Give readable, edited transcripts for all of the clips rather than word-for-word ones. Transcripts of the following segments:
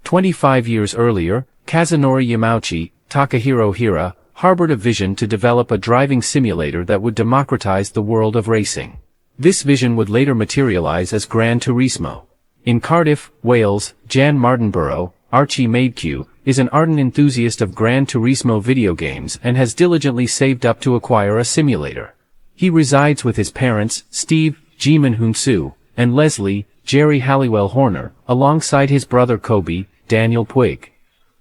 25 years earlier, Kazunori Yamauchi, Takahiro Hira, harbored a vision to develop a driving simulator that would democratize the world of racing. This vision would later materialize as Gran Tourismo. In Cardiff, Wales, Jan Martinborough, Archie Maidque, is an ardent enthusiast of Gran Turismo video games and has diligently saved up to acquire a simulator. He resides with his parents, Steve, Jimin Hunsu, and Leslie, Jerry Halliwell Horner, alongside his brother Kobe, Daniel Puig.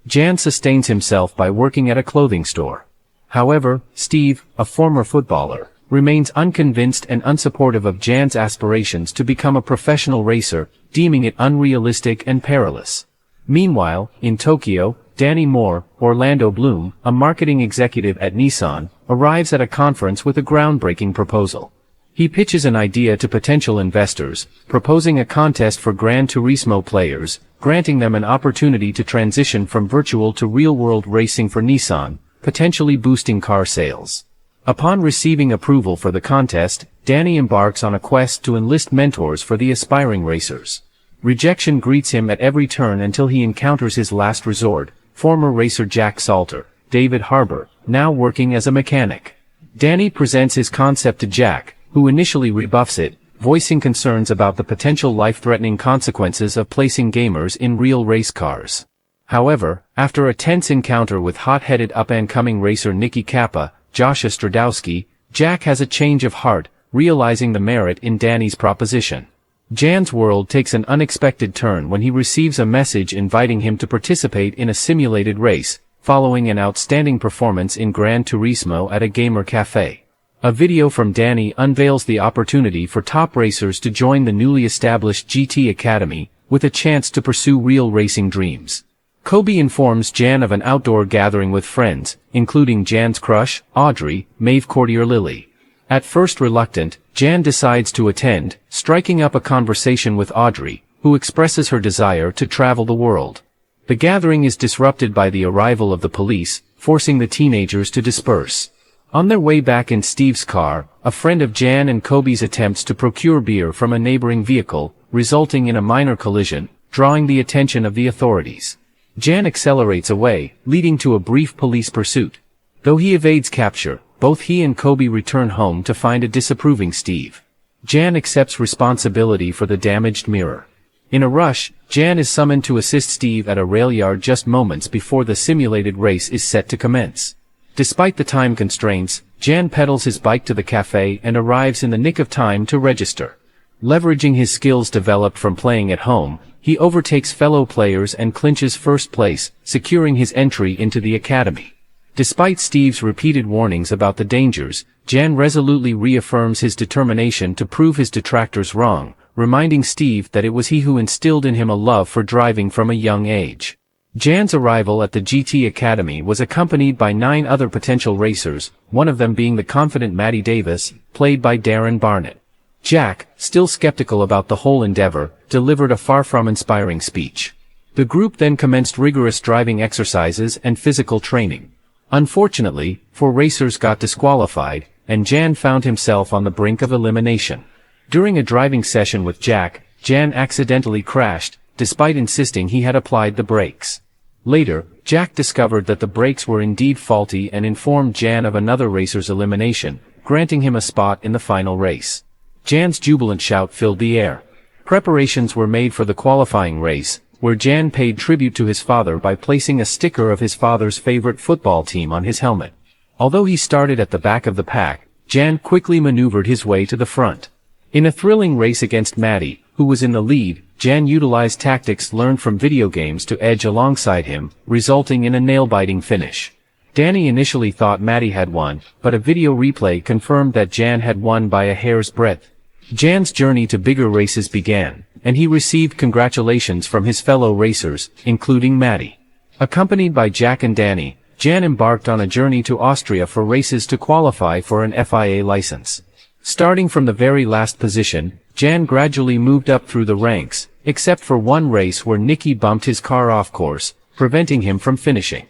Jan sustains himself by working at a clothing store. However, Steve, a former footballer, remains unconvinced and unsupportive of Jan's aspirations to become a professional racer, deeming it unrealistic and perilous. Meanwhile, in Tokyo, Danny Moore, Orlando Bloom, a marketing executive at Nissan, arrives at a conference with a groundbreaking proposal. He pitches an idea to potential investors, proposing a contest for Gran Turismo players, granting them an opportunity to transition from virtual to real-world racing for Nissan, potentially boosting car sales. Upon receiving approval for the contest, Danny embarks on a quest to enlist mentors for the aspiring racers. Rejection greets him at every turn until he encounters his last resort, former racer Jack Salter, David Harbour, now working as a mechanic. Danny presents his concept to Jack, who initially rebuffs it, voicing concerns about the potential life-threatening consequences of placing gamers in real race cars. However, after a tense encounter with hot-headed up-and-coming racer Nicky Kappa, Josh Stradowski, Jack has a change of heart, realizing the merit in Danny's proposition. Jan's world takes an unexpected turn when he receives a message inviting him to participate in a simulated race, following an outstanding performance in Gran Turismo at a gamer cafe. A video from Danny unveils the opportunity for top racers to join the newly established GT Academy, with a chance to pursue real racing dreams. Kobe informs Jan of an outdoor gathering with friends, including Jan's crush, Audrey, Maeve Cordier-Lilly. At first reluctant, Jan decides to attend, striking up a conversation with Audrey, who expresses her desire to travel the world. The gathering is disrupted by the arrival of the police, forcing the teenagers to disperse. On their way back in Steve's car, a friend of Jan and Kobe's attempts to procure beer from a neighboring vehicle, resulting in a minor collision, drawing the attention of the authorities. Jan accelerates away, leading to a brief police pursuit. Though he evades capture, both he and Kobe return home to find a disapproving Steve. Jan accepts responsibility for the damaged mirror. In a rush, Jan is summoned to assist Steve at a rail yard just moments before the simulated race is set to commence. Despite the time constraints, Jan pedals his bike to the cafe and arrives in the nick of time to register. Leveraging his skills developed from playing at home, he overtakes fellow players and clinches first place, securing his entry into the academy. Despite Steve's repeated warnings about the dangers, Jan resolutely reaffirms his determination to prove his detractors wrong, reminding Steve that it was he who instilled in him a love for driving from a young age. Jan's arrival at the GT Academy was accompanied by 9 other potential racers, one of them being the confident Matty Davis, played by Darren Barnett. Jack, still skeptical about the whole endeavor, delivered a far from inspiring speech. The group then commenced rigorous driving exercises and physical training. Unfortunately, 4 racers got disqualified, and Jan found himself on the brink of elimination. During a driving session with Jack, Jan accidentally crashed, despite insisting he had applied the brakes. Later, Jack discovered that the brakes were indeed faulty and informed Jan of another racer's elimination, granting him a spot in the final race. Jan's jubilant shout filled the air. Preparations were made for the qualifying race, where Jan paid tribute to his father by placing a sticker of his father's favorite football team on his helmet. Although he started at the back of the pack, Jan quickly maneuvered his way to the front. In a thrilling race against Matty, who was in the lead, Jan utilized tactics learned from video games to edge alongside him, resulting in a nail-biting finish. Danny initially thought Matty had won, but a video replay confirmed that Jan had won by a hair's breadth. Jan's journey to bigger races began, and he received congratulations from his fellow racers, including Matty. Accompanied by Jack and Danny, Jan embarked on a journey to Austria for races to qualify for an FIA license. Starting from the very last position, Jan gradually moved up through the ranks, except for one race where Nicky bumped his car off course, preventing him from finishing.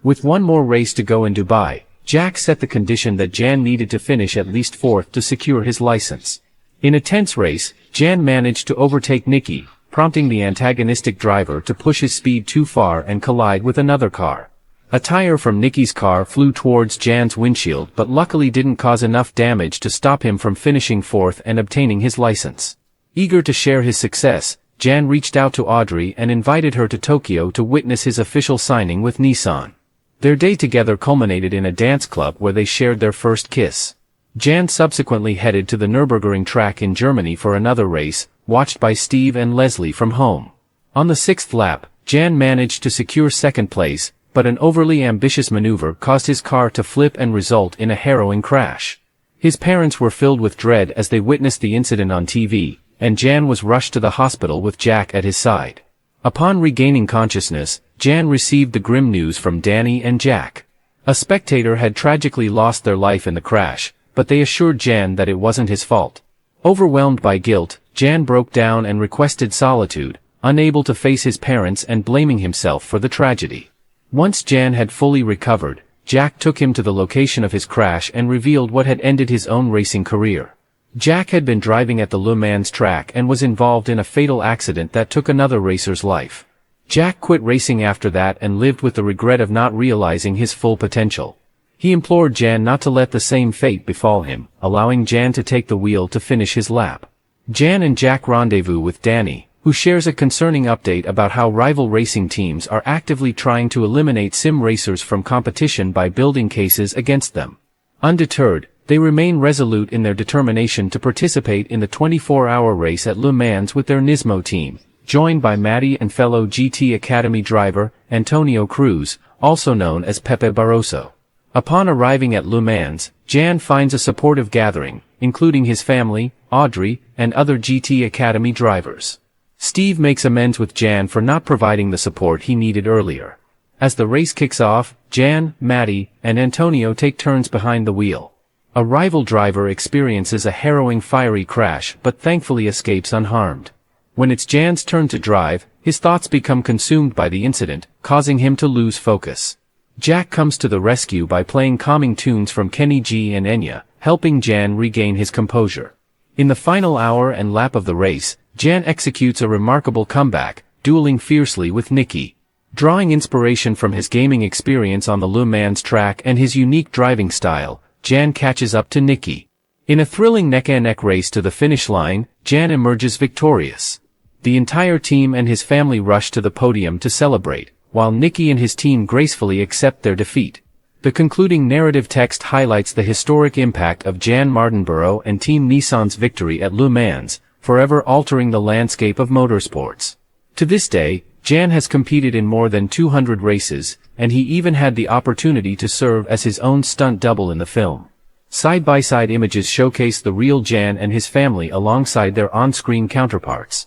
With one more race to go in Dubai, Jack set the condition that Jan needed to finish at least 4th to secure his license. In a tense race, Jan managed to overtake Nicky, prompting the antagonistic driver to push his speed too far and collide with another car. A tire from Nicky's car flew towards Jan's windshield but luckily didn't cause enough damage to stop him from finishing fourth and obtaining his license. Eager to share his success, Jan reached out to Audrey and invited her to Tokyo to witness his official signing with Nissan. Their day together culminated in a dance club where they shared their first kiss. Jan subsequently headed to the Nürburgring track in Germany for another race, watched by Steve and Leslie from home. On the sixth lap, Jan managed to secure second place, but an overly ambitious maneuver caused his car to flip and result in a harrowing crash. His parents were filled with dread as they witnessed the incident on TV, and Jan was rushed to the hospital with Jack at his side. Upon regaining consciousness, Jan received the grim news from Danny and Jack. A spectator had tragically lost their life in the crash, but they assured Jan that it wasn't his fault. Overwhelmed by guilt, Jan broke down and requested solitude, unable to face his parents and blaming himself for the tragedy. Once Jan had fully recovered, Jack took him to the location of his crash and revealed what had ended his own racing career. Jack had been driving at the Le Mans track and was involved in a fatal accident that took another racer's life. Jack quit racing after that and lived with the regret of not realizing his full potential. He implored Jan not to let the same fate befall him, allowing Jan to take the wheel to finish his lap. Jan and Jack rendezvous with Danny, who shares a concerning update about how rival racing teams are actively trying to eliminate sim racers from competition by building cases against them. Undeterred, they remain resolute in their determination to participate in the 24-hour race at Le Mans with their Nismo team, joined by Matty and fellow GT Academy driver, Antonio Cruz, also known as Pepe Barroso. Upon arriving at Le Mans, Jan finds a supportive gathering, including his family, Audrey, and other GT Academy drivers. Steve makes amends with Jan for not providing the support he needed earlier. As the race kicks off, Jan, Matty, and Antonio take turns behind the wheel. A rival driver experiences a harrowing fiery crash but thankfully escapes unharmed. When it's Jan's turn to drive, his thoughts become consumed by the incident, causing him to lose focus. Jack comes to the rescue by playing calming tunes from Kenny G and Enya, helping Jan regain his composure. In the final hour and lap of the race, Jan executes a remarkable comeback, dueling fiercely with Nicky. Drawing inspiration from his gaming experience on the Le Mans track and his unique driving style, Jan catches up to Nicky. In a thrilling neck-and-neck race to the finish line, Jan emerges victorious. The entire team and his family rush to the podium to celebrate, while Nicky and his team gracefully accept their defeat. The concluding narrative text highlights the historic impact of Jan Mardenborough and Team Nissan's victory at Le Mans, forever altering the landscape of motorsports. To this day, Jan has competed in more than 200 races, and he even had the opportunity to serve as his own stunt double in the film. Side-by-side images showcase the real Jan and his family alongside their on-screen counterparts.